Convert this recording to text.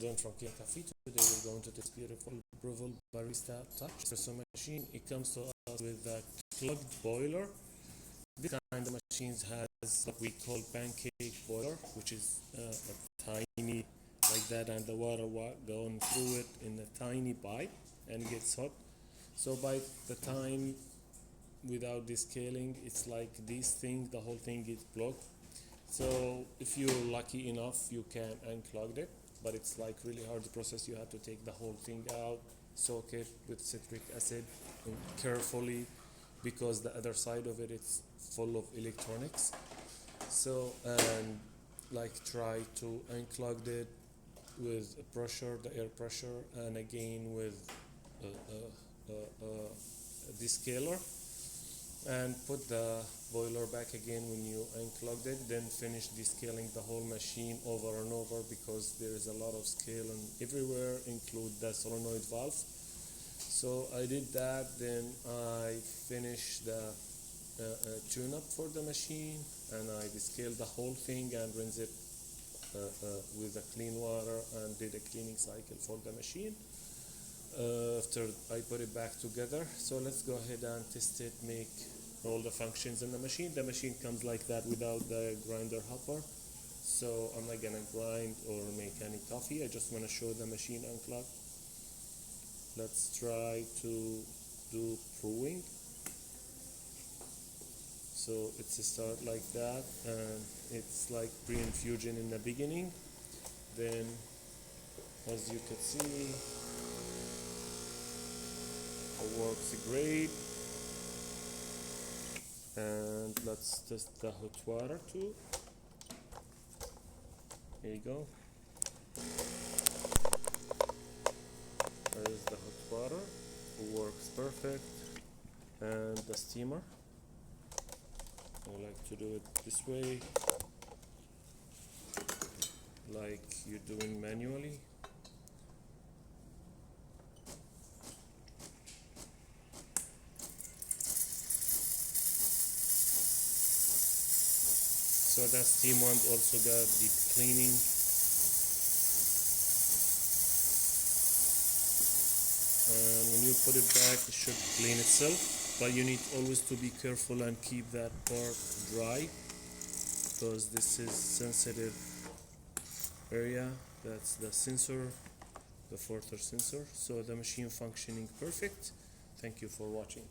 children from Kanen Coffee. Today we're going to this beautiful Breville Barista Touch Espresso machine. It comes to us with a clogged boiler. This kind of machines has what we call pancake boiler, which is a tiny like that, and the water going through it in a tiny pipe and gets hot. So by the time without descaling, it's like this thing, the whole thing gets blocked. So if you're lucky enough, you can unclog it, but it's like really hard process. You have to take the whole thing out, soak it with citric acid and carefully, because the other side of it is full of electronics. So and like try to unclog it with pressure, the air pressure, and again with a descaler, and put the boiler back again when you unclogged it. Then finish descaling the whole machine over and over, because there is a lot of scaling everywhere, include the solenoid valves. So I did that. Then I finished the tune-up for the machine, and I descaled the whole thing and rinse it with a clean water, and did a cleaning cycle for the machine. After I put it back together, so let's go ahead and test it, make all the functions in the machine. The machine comes like that without the grinder hopper, so I'm not gonna grind or make any coffee. I just want to show the machine unclogged. Let's try to do brewing. So it's a start like that, and it's like pre-infusion in the beginning. Then, as you can see, it works great. And let's test the hot water too. Here you go. There's the hot water. It works perfect. And the steamer. I like to do it this way, like you're doing manually. So that steam one also got deep cleaning. And when you put it back, it should clean itself, but you need always to be careful and keep that part dry, because this is sensitive area. That's the sensor, the filter sensor. So the machine functioning perfect. Thank you for watching.